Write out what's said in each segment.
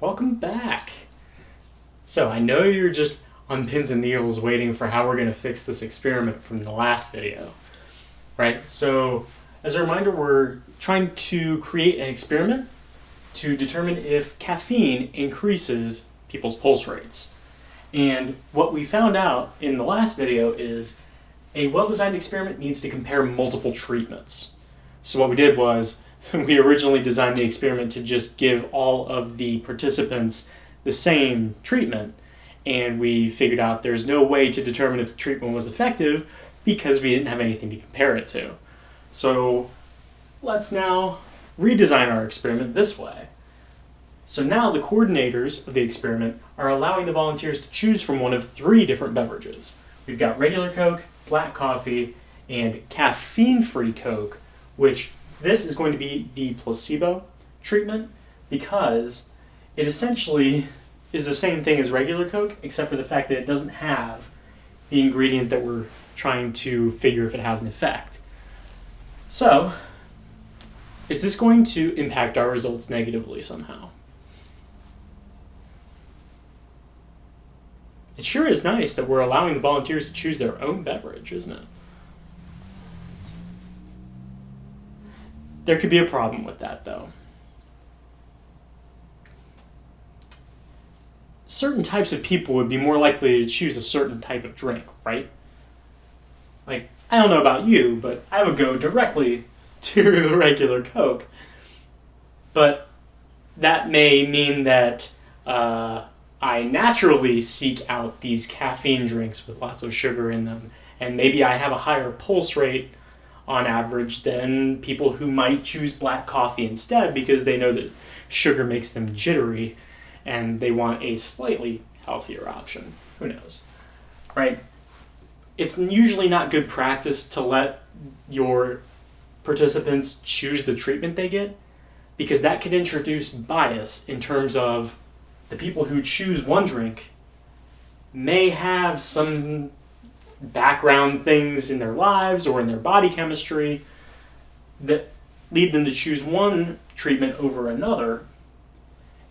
Welcome back. So I know you're just on pins and needles waiting for how we're going to fix this experiment from the last video, right? So as a reminder, we're trying to create an experiment to determine if caffeine increases people's pulse rates. And what we found out in the last video is a well-designed experiment needs to compare multiple treatments. So what we did was we originally designed the experiment to just give all of the participants the same treatment, and we figured out there's no way to determine if the treatment was effective because we didn't have anything to compare it to. So let's now redesign our experiment this way. So now the coordinators of the experiment are allowing the volunteers to choose from one of 3 different beverages. We've got regular Coke, black coffee, and caffeine-free Coke, which this is going to be the placebo treatment because it essentially is the same thing as regular Coke, except for the fact that it doesn't have the ingredient that we're trying to figure if it has an effect. So, is this going to impact our results negatively somehow? It sure is nice that we're allowing the volunteers to choose their own beverage, isn't it? There could be a problem with that, though. Certain types of people would be more likely to choose a certain type of drink, right? Like, I don't know about you, but I would go directly to the regular Coke. But that may mean that I naturally seek out these caffeine drinks with lots of sugar in them, and maybe I have a higher pulse rate on average than people who might choose black coffee instead because they know that sugar makes them jittery and they want a slightly healthier option. Who knows, right? It's usually not good practice to let your participants choose the treatment they get because that could introduce bias in terms of the people who choose one drink may have some background things in their lives or in their body chemistry that lead them to choose one treatment over another,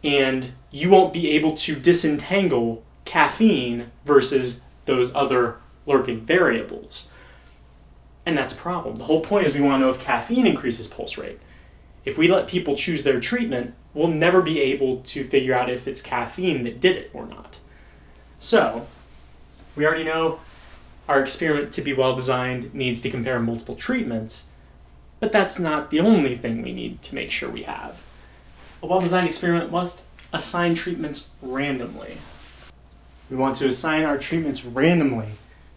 and you won't be able to disentangle caffeine versus those other lurking variables. And that's a problem. The whole point is we want to know if caffeine increases pulse rate. If we let people choose their treatment, we'll never be able to figure out if it's caffeine that did it or not. So, we already know our experiment, to be well designed, needs to compare multiple treatments, but that's not the only thing we need to make sure we have. A well-designed experiment must assign treatments randomly. We want to assign our treatments randomly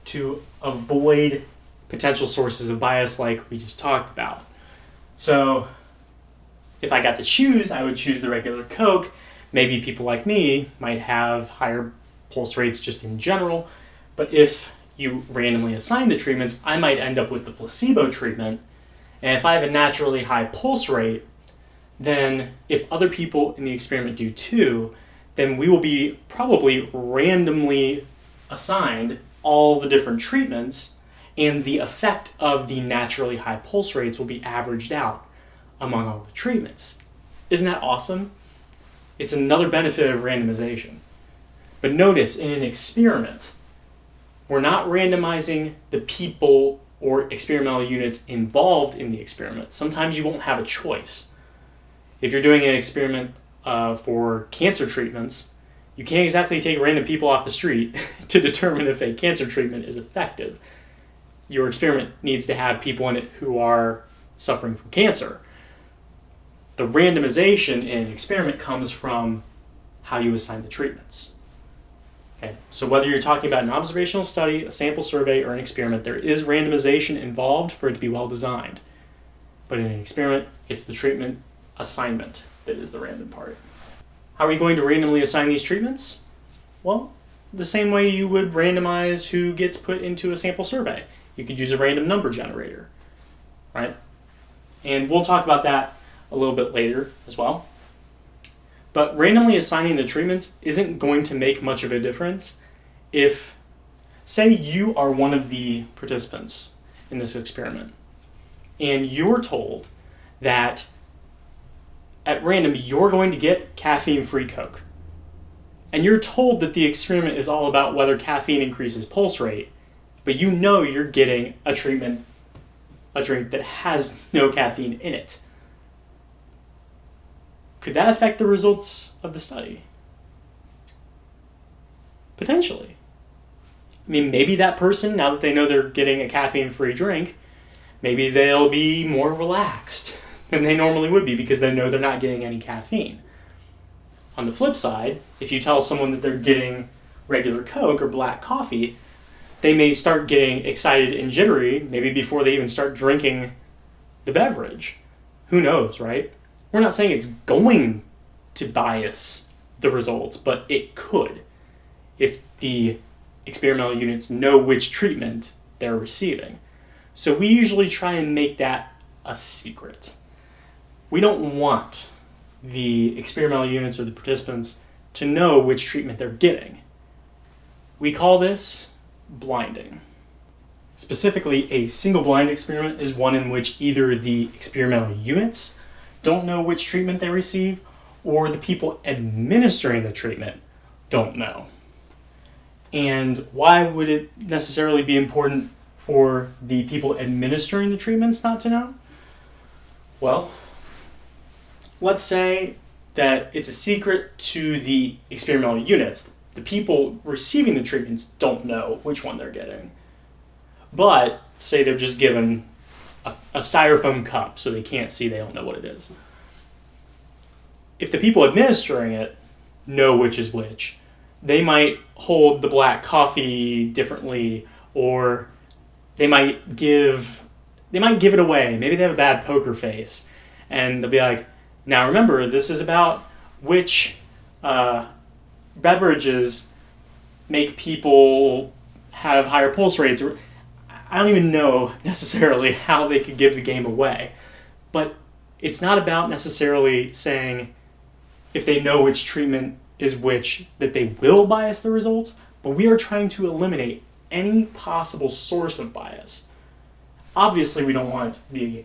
to avoid potential sources of bias like we just talked about. So, if I got to choose, I would choose the regular Coke. Maybe people like me might have higher pulse rates just in general, but if you randomly assign the treatments, I might end up with the placebo treatment. And if I have a naturally high pulse rate, then if other people in the experiment do too, then we will be probably randomly assigned all the different treatments, and the effect of the naturally high pulse rates will be averaged out among all the treatments. Isn't that awesome? It's another benefit of randomization. But notice, in an experiment, we're not randomizing the people or experimental units involved in the experiment. Sometimes you won't have a choice. If you're doing an experiment for cancer treatments, you can't exactly take random people off the street to determine if a cancer treatment is effective. Your experiment needs to have people in it who are suffering from cancer. The randomization in an experiment comes from how you assign the treatments. Okay, so whether you're talking about an observational study, a sample survey, or an experiment, there is randomization involved for it to be well designed. But in an experiment, it's the treatment assignment that is the random part. How are we going to randomly assign these treatments? Well, the same way you would randomize who gets put into a sample survey. You could use a random number generator, right? And we'll talk about that a little bit later as well. But randomly assigning the treatments isn't going to make much of a difference if, say you are one of the participants in this experiment, and you're told that at random, you're going to get caffeine-free Coke. And you're told that the experiment is all about whether caffeine increases pulse rate, but you know you're getting a drink that has no caffeine in it. Could that affect the results of the study? Potentially. I mean, maybe that person, now that they know they're getting a caffeine-free drink, maybe they'll be more relaxed than they normally would be because they know they're not getting any caffeine. On the flip side, if you tell someone that they're getting regular Coke or black coffee, they may start getting excited and jittery, maybe before they even start drinking the beverage. Who knows, right? We're not saying it's going to bias the results, but it could if the experimental units know which treatment they're receiving. So we usually try and make that a secret. We don't want the experimental units or the participants to know which treatment they're getting. We call this blinding. Specifically, a single blind experiment is one in which either the experimental units don't know which treatment they receive, or the people administering the treatment don't know. And why would it necessarily be important for the people administering the treatments not to know? Well, let's say that it's a secret to the experimental units. The people receiving the treatments don't know which one they're getting. But say they're just given a styrofoam cup so they can't see, they don't know what it is. If the people administering it know which is which, they might hold the black coffee differently, or they might give it away. Maybe they have a bad poker face, and they'll be like, now remember, this is about which beverages make people have higher pulse rates. I don't even know necessarily how they could give the game away. But it's not about necessarily saying if they know which treatment is which that they will bias the results, but we are trying to eliminate any possible source of bias. Obviously, we don't want the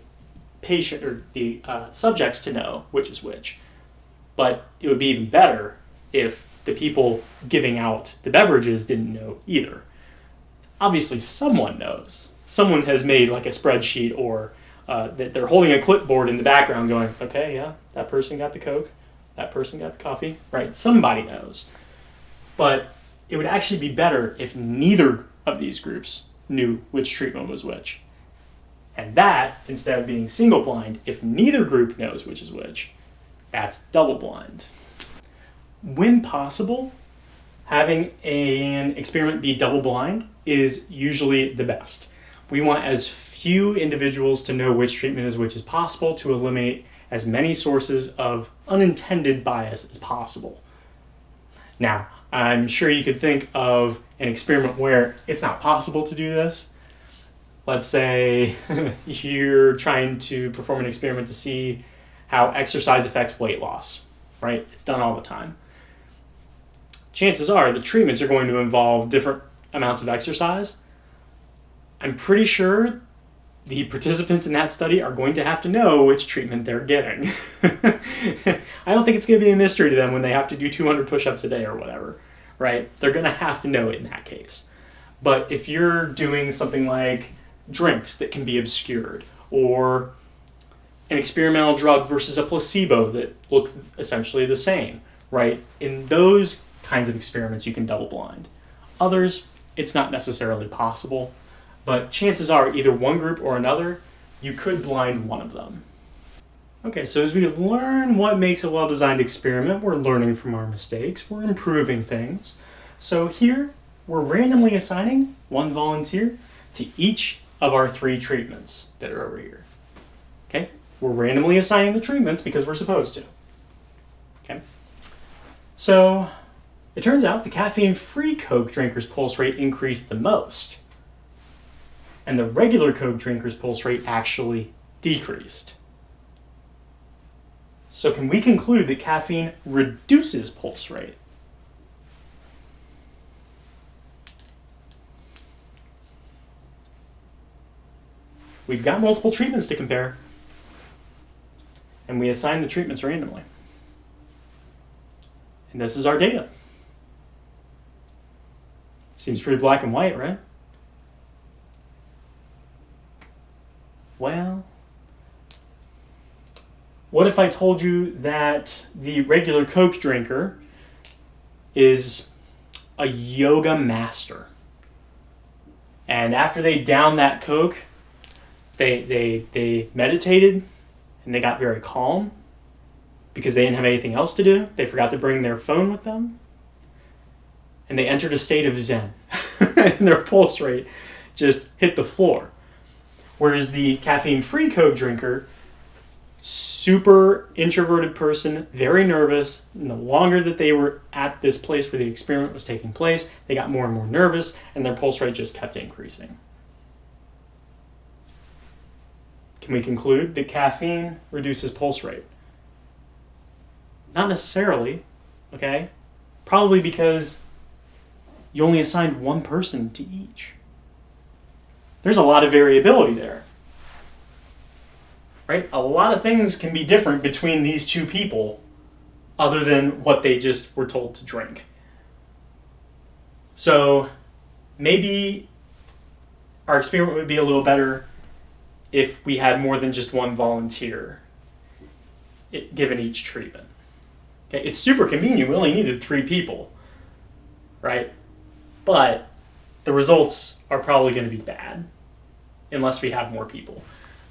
patient or the subjects to know which is which, but it would be even better if the people giving out the beverages didn't know either. Obviously, someone knows. Someone has made like a spreadsheet, or that they're holding a clipboard in the background going, okay, yeah, that person got the Coke, that person got the coffee, right? Somebody knows. But it would actually be better if neither of these groups knew which treatment was which. And that, instead of being single blind, if neither group knows which is which, that's double blind. When possible, having an experiment be double blind is usually the best. We want as few individuals to know which treatment is which as possible to eliminate as many sources of unintended bias as possible. Now, I'm sure you could think of an experiment where it's not possible to do this. Let's say you're trying to perform an experiment to see how exercise affects weight loss, right? It's done all the time. Chances are the treatments are going to involve different amounts of exercise. I'm pretty sure the participants in that study are going to have to know which treatment they're getting. I don't think it's going to be a mystery to them when they have to do 200 push-ups a day or whatever, right? They're going to have to know it in that case. But if you're doing something like drinks that can be obscured, or an experimental drug versus a placebo that look essentially the same, right? In those kinds of experiments, you can double blind. Others, it's not necessarily possible, but chances are either one group or another, you could blind one of them. Okay, so as we learn what makes a well-designed experiment, we're learning from our mistakes, we're improving things. So here, we're randomly assigning one volunteer to each of our 3 treatments that are over here. Okay? We're randomly assigning the treatments because we're supposed to. Okay? So, it turns out the caffeine-free Coke drinkers' pulse rate increased the most, and the regular Coke drinkers' pulse rate actually decreased. So can we conclude that caffeine reduces pulse rate? We've got multiple treatments to compare. and we assign the treatments randomly. And this is our data. Seems pretty black and white, right? Well, what if I told you that the regular Coke drinker is a yoga master? And after they downed that Coke, they meditated and they got very calm because they didn't have anything else to do. They forgot to bring their phone with them. And they entered a state of Zen. And their pulse rate just hit the floor. Whereas the caffeine-free Coke drinker, super introverted person, very nervous, and the longer that they were at this place where the experiment was taking place, they got more and more nervous, and their pulse rate just kept increasing. Can we conclude that caffeine reduces pulse rate? Not necessarily, okay? Probably because you only assigned one person to each. There's a lot of variability there, right? A lot of things can be different between these two people other than what they just were told to drink. So maybe our experiment would be a little better if we had more than just one volunteer given each treatment. Okay, it's super convenient. We only needed 3 people, right? But the results are probably going to be bad unless we have more people.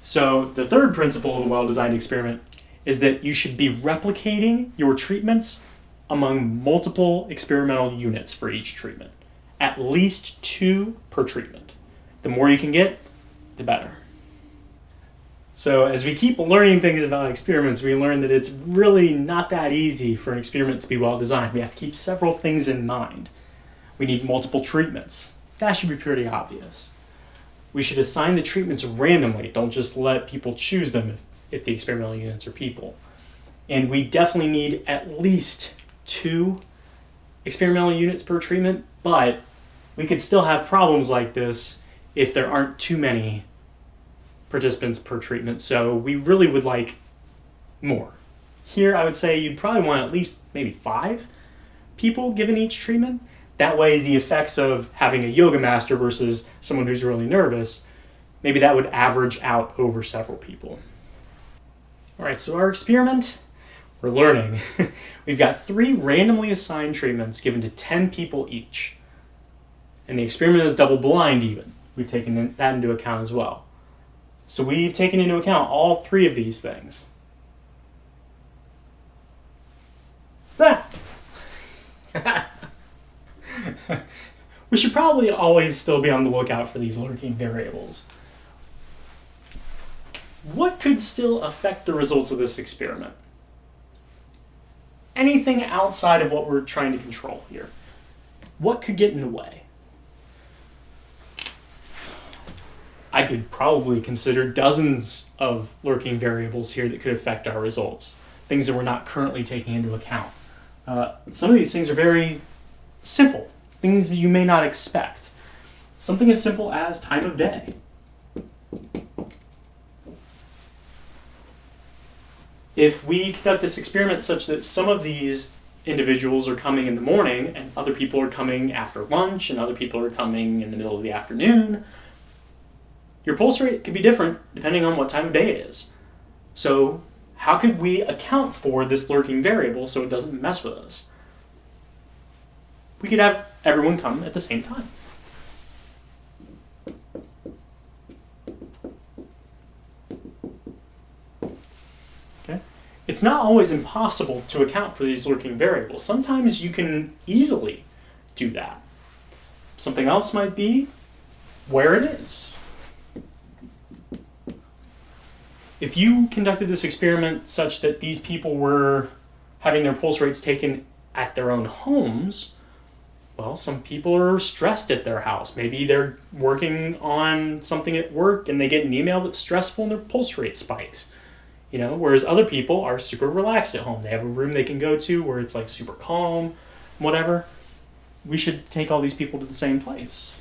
So the third principle of the well-designed experiment is that you should be replicating your treatments among multiple experimental units for each treatment. At least 2 per treatment. The more you can get, the better. So as we keep learning things about experiments, we learn that it's really not that easy for an experiment to be well designed. We have to keep several things in mind. We need multiple treatments. That should be pretty obvious. We should assign the treatments randomly. Don't just let people choose them if the experimental units are people. And we definitely need at least 2 experimental units per treatment, but we could still have problems like this if there aren't too many participants per treatment, so we really would like more. Here, I would say you'd probably want at least maybe 5 people given each treatment. That way, the effects of having a yoga master versus someone who's really nervous, maybe that would average out over several people. All right, so our experiment, we're learning. We've got 3 randomly assigned treatments given to 10 people each. And the experiment is double blind even. We've taken that into account as well. So we've taken into account all 3 of these things. We should probably always still be on the lookout for these lurking variables. What could still affect the results of this experiment? Anything outside of what we're trying to control here. What could get in the way? I could probably consider dozens of lurking variables here that could affect our results, things that we're not currently taking into account. Some of these things are very simple, things you may not expect. Something as simple as time of day. If we conduct this experiment such that some of these individuals are coming in the morning and other people are coming after lunch and other people are coming in the middle of the afternoon, your pulse rate could be different depending on what time of day it is. So how could we account for this lurking variable so it doesn't mess with us? We could have everyone come at the same time. Okay? It's not always impossible to account for these lurking variables. Sometimes you can easily do that. Something else might be where it is. If you conducted this experiment such that these people were having their pulse rates taken at their own homes, well, some people are stressed at their house. Maybe they're working on something at work and they get an email that's stressful and their pulse rate spikes. Whereas other people are super relaxed at home. They have a room they can go to where it's like super calm, whatever. We should take all these people to the same place.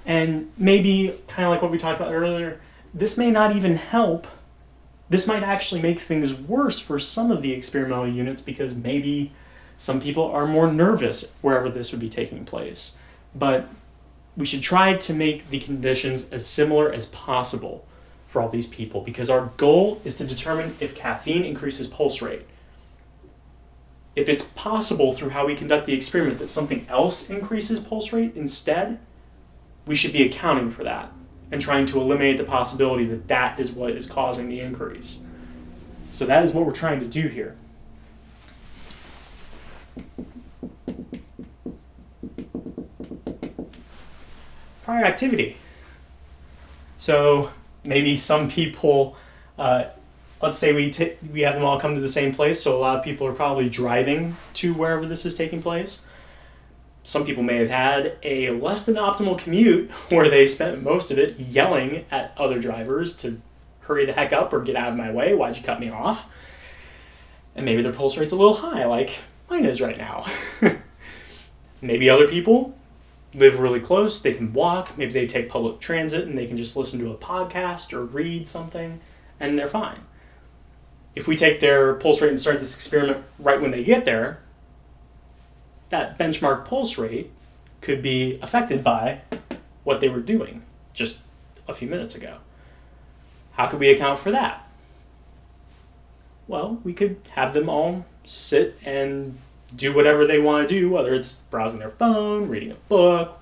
And maybe, kind of like what we talked about earlier, this may not even help. This might actually make things worse for some of the experimental units because maybe some people are more nervous wherever this would be taking place. But we should try to make the conditions as similar as possible for all these people because our goal is to determine if caffeine increases pulse rate. If it's possible through how we conduct the experiment that something else increases pulse rate instead, we should be accounting for that and trying to eliminate the possibility that that is what is causing the increase. So that is what we're trying to do here. Prior activity. So maybe some people, let's say we have them all come to the same place, so a lot of people are probably driving to wherever this is taking place. Some people may have had a less than optimal commute where they spent most of it yelling at other drivers to hurry the heck up or get out of my way, why'd you cut me off? And maybe their pulse rate's a little high, like mine is right now. Maybe other people live really close, they can walk, maybe they take public transit and they can just listen to a podcast or read something, and they're fine. If we take their pulse rate and start this experiment right when they get there, that benchmark pulse rate could be affected by what they were doing just a few minutes ago. How could we account for that? Well, we could have them all sit and do whatever they want to do, whether it's browsing their phone, reading a book,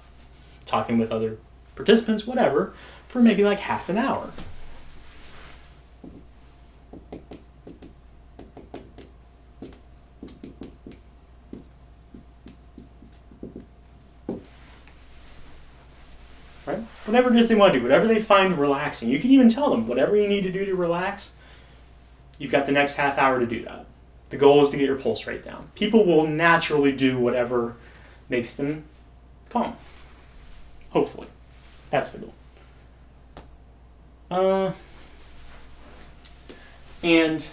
talking with other participants, whatever, for maybe like half an hour. Right? Whatever it is they want to do, whatever they find relaxing. You can even tell them, whatever you need to do to relax, you've got the next half hour to do that. The goal is to get your pulse rate down. People will naturally do whatever makes them calm. Hopefully. That's the goal. And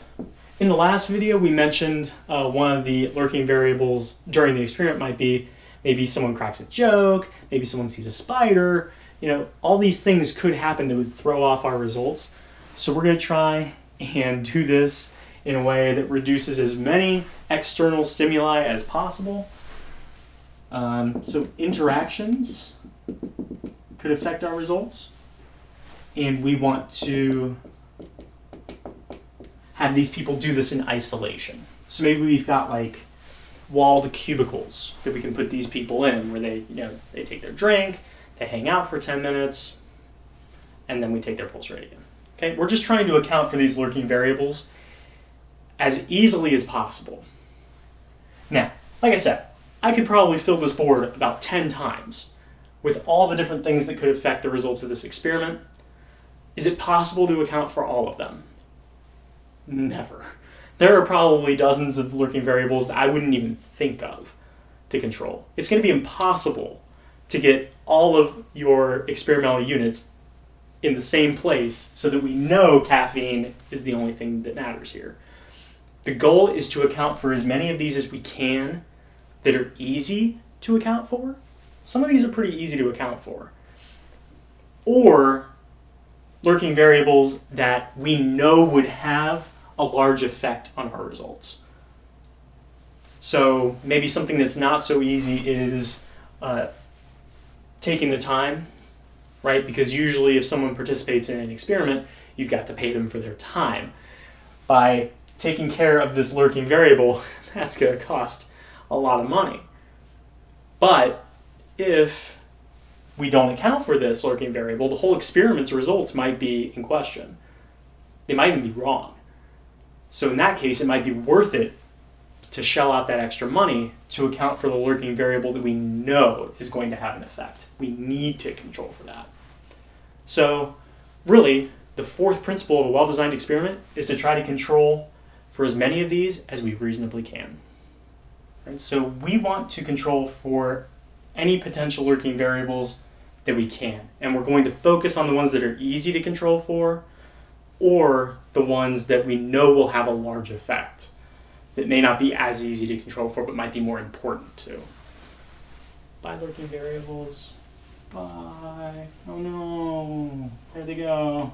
in the last video, we mentioned one of the lurking variables during the experiment might be maybe someone cracks a joke, maybe someone sees a spider. All these things could happen that would throw off our results. So we're going to try and do this in a way that reduces as many external stimuli as possible. So interactions could affect our results. And we want to have these people do this in isolation. So maybe we've got like walled cubicles that we can put these people in where they take their drink, they hang out for 10 minutes, and then we take their pulse rate again. Okay, we're just trying to account for these lurking variables as easily as possible. Now, like I said, I could probably fill this board about 10 times with all the different things that could affect the results of this experiment. Is it possible to account for all of them? Never. There are probably dozens of lurking variables that I wouldn't even think of to control. It's going to be impossible to get all of your experimental units in the same place so that we know caffeine is the only thing that matters here. The goal is to account for as many of these as we can that are easy to account for. Some of these are pretty easy to account for. Or lurking variables that we know would have a large effect on our results. So maybe something that's not so easy is taking the time, right? Because usually if someone participates in an experiment, you've got to pay them for their time. By taking care of this lurking variable, that's going to cost a lot of money. But if we don't account for this lurking variable, the whole experiment's results might be in question. They might even be wrong. So in that case, it might be worth it to shell out that extra money to account for the lurking variable that we know is going to have an effect. We need to control for that. So really, the fourth principle of a well-designed experiment is to try to control for as many of these as we reasonably can. Right? So we want to control for any potential lurking variables that we can. And we're going to focus on the ones that are easy to control for, or the ones that we know will have a large effect that may not be as easy to control for but might be more important to. By lurking variables, Bye. Oh no. Where'd they go?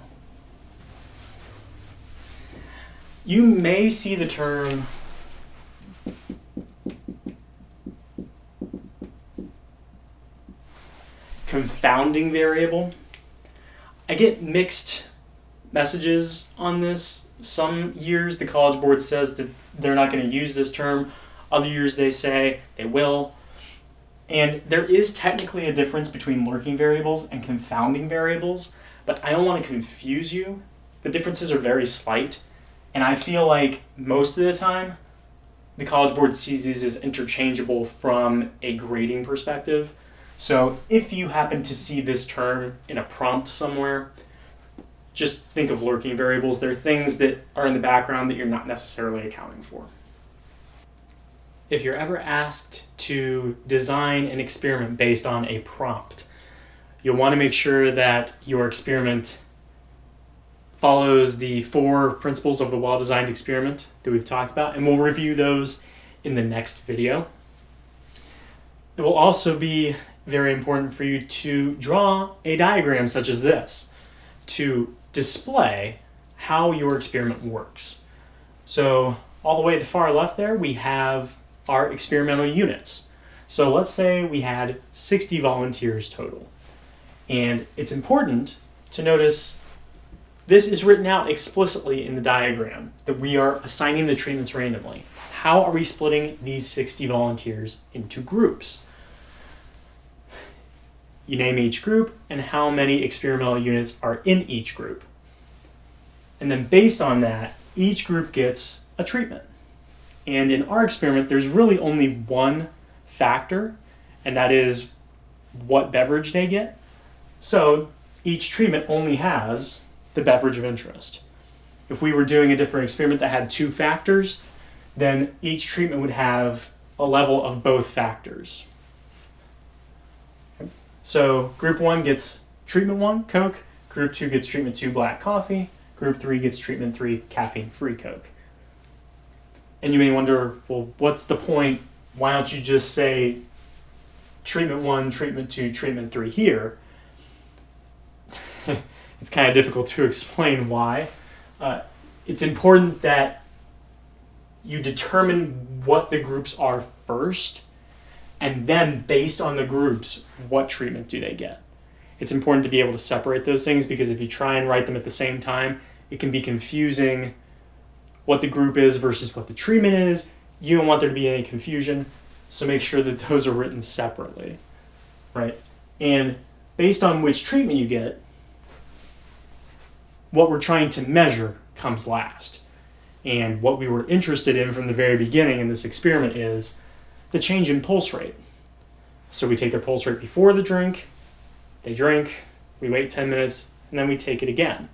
You may see the term confounding variable. I get mixed messages on this. Some years the College Board says that they're not going to use this term. Other years they say they will. And there is technically a difference between lurking variables and confounding variables, but I don't want to confuse you. The differences are very slight, and I feel like most of the time the College Board sees these as interchangeable from a grading perspective. So if you happen to see this term in a prompt somewhere, just think of lurking variables. They're things that are in the background that you're not necessarily accounting for. If you're ever asked to design an experiment based on a prompt, you'll want to make sure that your experiment follows the 4 principles of the well-designed experiment that we've talked about, and we'll review those in the next video. It will also be very important for you to draw a diagram such as this to display how your experiment works. So all the way at the far left there, we have our experimental units. So let's say we had 60 volunteers total. And it's important to notice this is written out explicitly in the diagram that we are assigning the treatments randomly. How are we splitting these 60 volunteers into groups? You name each group and how many experimental units are in each group. And then based on that, each group gets a treatment. And in our experiment, there's really only one factor, and that is what beverage they get. So each treatment only has the beverage of interest. If we were doing a different experiment that had 2 factors, then each treatment would have a level of both factors. So group 1 gets treatment 1, Coke. Group 2 gets treatment 2, black coffee. Group 3 gets treatment 3, caffeine-free Coke. And you may wonder, well, what's the point? Why don't you just say treatment 1, treatment 2, treatment 3 here? It's kind of difficult to explain why. It's important that you determine what the groups are first, and then based on the groups, what treatment do they get? It's important to be able to separate those things, because if you try and write them at the same time, it can be confusing what the group is versus what the treatment is. You don't want there to be any confusion, so make sure that those are written separately, right? And based on which treatment you get, what we're trying to measure comes last. And what we were interested in from the very beginning in this experiment is the change in pulse rate. So we take their pulse rate before the drink, they drink, we wait 10 minutes, and then we take it again.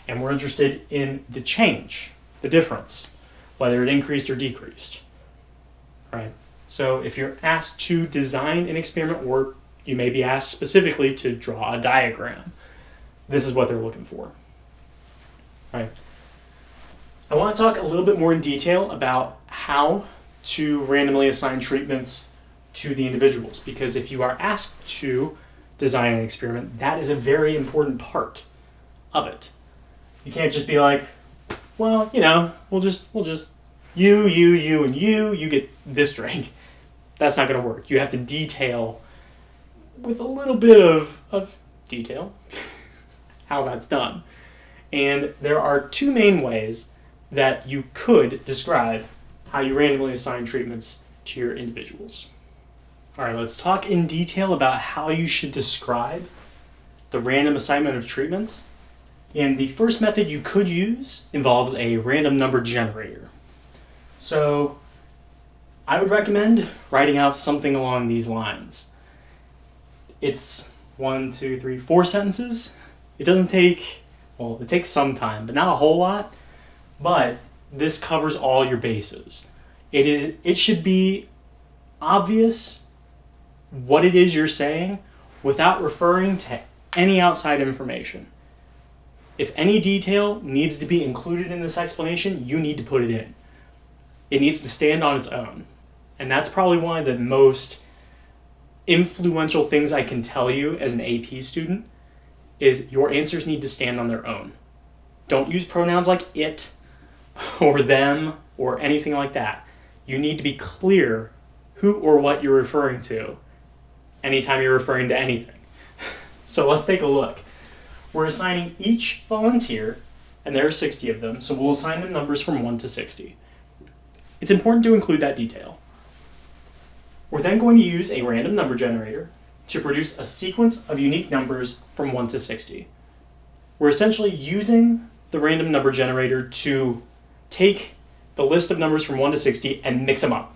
And we're interested in the change, the difference, whether it increased or decreased, right? So if you're asked to design an experiment, or you may be asked specifically to draw a diagram, this is what they're looking for, right? I want to talk a little bit more in detail about how to randomly assign treatments to the individuals, because if you are asked to design an experiment, that is a very important part of it. You can't just be like, well, we'll just you, and you get this drink. That's not going to work. You have to detail with a little bit of detail how that's done. And there are 2 main ways that you could describe how you randomly assign treatments to your individuals. All right, let's talk in detail about how you should describe the random assignment of treatments. And the first method you could use involves a random number generator. So I would recommend writing out something along these lines. It's 4 sentences. It doesn't take, well, it takes some time, but not a whole lot. But this covers all your bases. It should be obvious what it is you're saying without referring to any outside information. If any detail needs to be included in this explanation, you need to put it in. It needs to stand on its own. And that's probably one of the most influential things I can tell you as an AP student is your answers need to stand on their own. Don't use pronouns like it or them or anything like that. You need to be clear who or what you're referring to anytime you're referring to anything. So let's take a look. We're assigning each volunteer, and there are 60 of them, so we'll assign them numbers from 1 to 60. It's important to include that detail. We're then going to use a random number generator to produce a sequence of unique numbers from 1 to 60. We're essentially using the random number generator to take the list of numbers from 1 to 60 and mix them up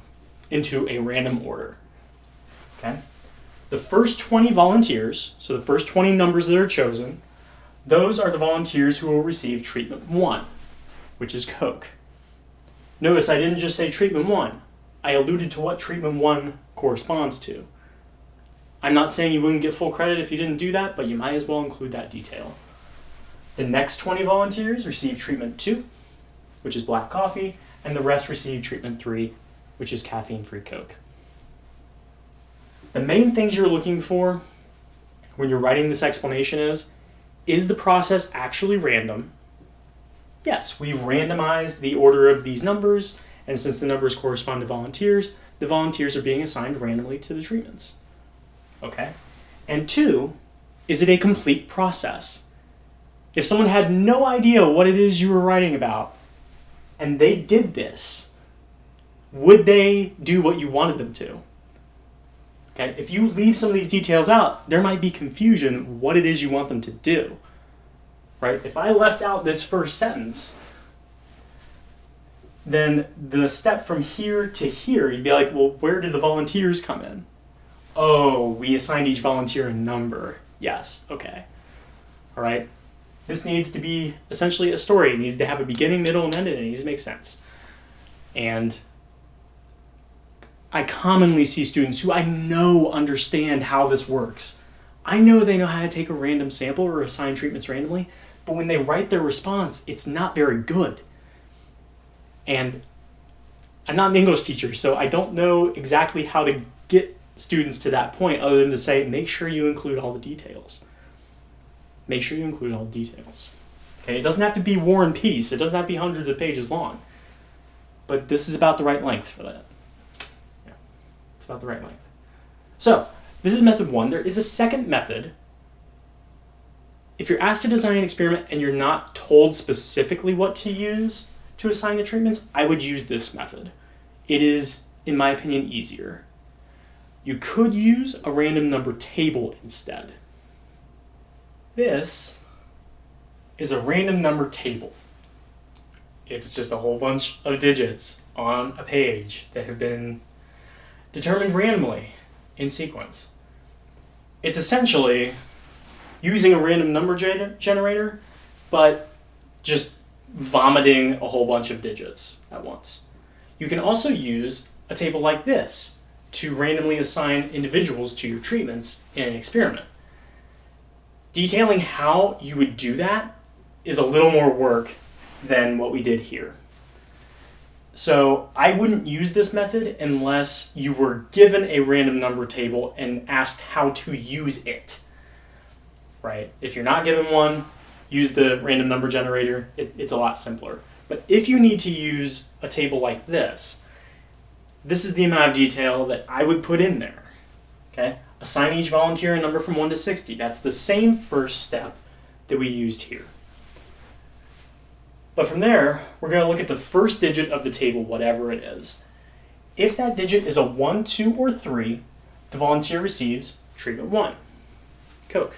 into a random order. Okay? The first 20 volunteers, so the first 20 numbers that are chosen, those are the volunteers who will receive treatment 1, which is Coke. Notice I didn't just say treatment 1. I alluded to what treatment 1 corresponds to. I'm not saying you wouldn't get full credit if you didn't do that, but you might as well include that detail. The next 20 volunteers receive treatment 2, which is black coffee, and the rest receive treatment 3, which is caffeine-free Coke. The main things you're looking for when you're writing this explanation is the process actually random? Yes, we've randomized the order of these numbers, and since the numbers correspond to volunteers, the volunteers are being assigned randomly to the treatments. Okay? And 2, is it a complete process? If someone had no idea what it is you were writing about, and they did this, would they do what you wanted them to? Okay? If you leave some of these details out, there might be confusion what it is you want them to do. Right? If I left out this first sentence, then the step from here to here, you'd be like, well, where did the volunteers come in? Oh, we assigned each volunteer a number. Yes, okay. All right. This needs to be essentially a story. It needs to have a beginning, middle, and end, and it needs to make sense. And I commonly see students who I know understand how this works. I know they know how to take a random sample or assign treatments randomly, but when they write their response, it's not very good. And I'm not an English teacher, so I don't know exactly how to get students to that point other than to say, make sure you include all the details. Make sure you include all the details. Okay, it doesn't have to be War and Peace. It doesn't have to be hundreds of pages long. But this is about the right length for that. Yeah, it's about the right length. So, this is method 1. There is a second method. If you're asked to design an experiment and you're not told specifically what to use to assign the treatments, I would use this method. It is, in my opinion, easier. You could use a random number table instead. This is a random number table. It's just a whole bunch of digits on a page that have been determined randomly in sequence. It's essentially using a random number generator, but just vomiting a whole bunch of digits at once. You can also use a table like this to randomly assign individuals to your treatments in an experiment. Detailing how you would do that is a little more work than what we did here. So I wouldn't use this method unless you were given a random number table and asked how to use it. Right? If you're not given one, use the random number generator. It's a lot simpler. But if you need to use a table like this is the amount of detail that I would put in there. Okay? Assign each volunteer a number from 1 to 60. That's the same first step that we used here. But from there, we're going to look at the first digit of the table, whatever it is. If that digit is a 1, 2, or 3, the volunteer receives treatment 1, Coke.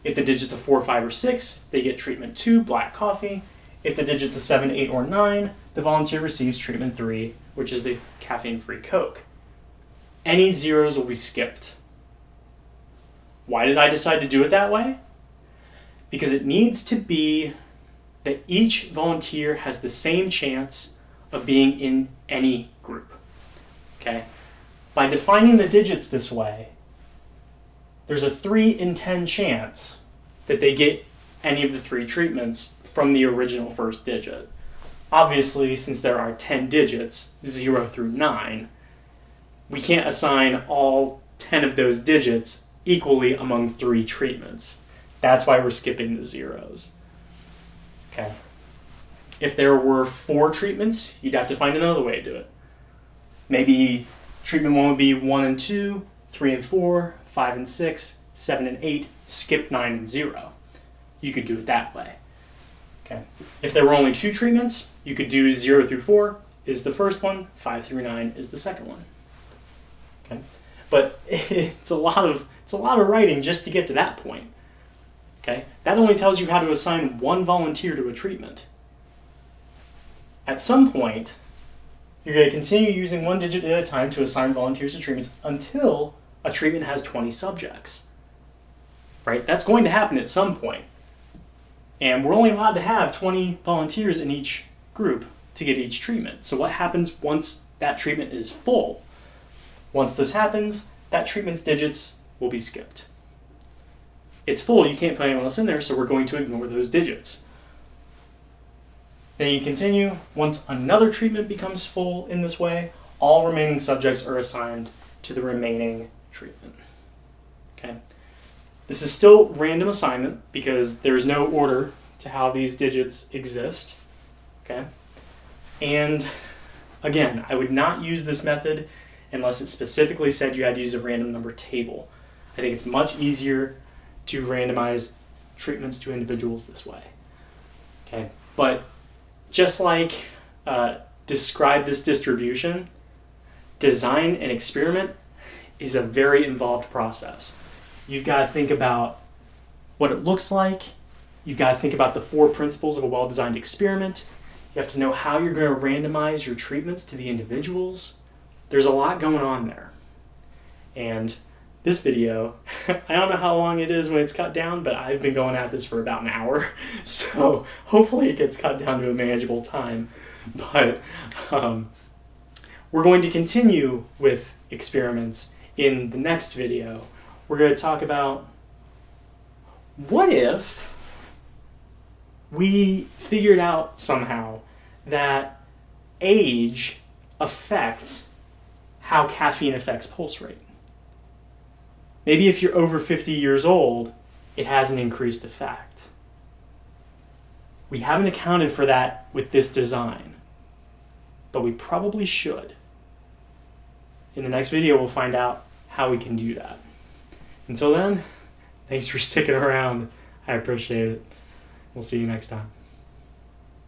If the digit's a 4, 5, or 6, they get treatment 2, black coffee. If the digit's a 7, 8, or 9, the volunteer receives treatment 3, which is the caffeine-free Coke. Any zeros will be skipped. Why did I decide to do it that way? Because it needs to be that each volunteer has the same chance of being in any group. Okay? By defining the digits this way, there's a 3 in 10 chance that they get any of the 3 treatments from the original first digit. Obviously, since there are 10 digits, 0 through 9, we can't assign all 10 of those digits equally among 3 treatments. That's why we're skipping the zeros. Okay. If there were 4 treatments, you'd have to find another way to do it. Maybe treatment 1 would be 1 and 2, 3 and 4, 5 and 6, 7 and 8, skip 9 and 0. You could do it that way. Okay. If there were only 2 treatments, you could do 0 through 4 is the first one, 5 through 9 is the second one. Okay. But it's a lot of writing just to get to that point. Okay. That only tells you how to assign 1 volunteer to a treatment. At some point, you're going to continue using 1 digit at a time to assign volunteers to treatments until a treatment has 20 subjects. Right? That's going to happen at some point. And we're only allowed to have 20 volunteers in each group to get each treatment. So what happens once that treatment is full? Once this happens, that treatment's digits will be skipped. It's full, you can't put anyone else in there, so we're going to ignore those digits. Then you continue. Once another treatment becomes full in this way, all remaining subjects are assigned to the remaining treatment. Okay. This is still random assignment because there's no order to how these digits exist. Okay. And again, I would not use this method unless it specifically said you had to use a random number table. I think it's much easier to randomize treatments to individuals this way. Okay. But just like describe this distribution, design an experiment is a very involved process. You've got to think about what it looks like. You've got to think about the 4 principles of a well-designed experiment. You have to know how you're going to randomize your treatments to the individuals. There's a lot going on there. And this video, I don't know how long it is when it's cut down, but I've been going at this for about an hour. So hopefully it gets cut down to a manageable time. But we're going to continue with experiments in the next video. We're going to talk about what if we figured out somehow that age affects how caffeine affects pulse rate. Maybe if you're over 50 years old, it has an increased effect. We haven't accounted for that with this design, but we probably should. In the next video, we'll find out how we can do that. Until then, thanks for sticking around. I appreciate it. We'll see you next time.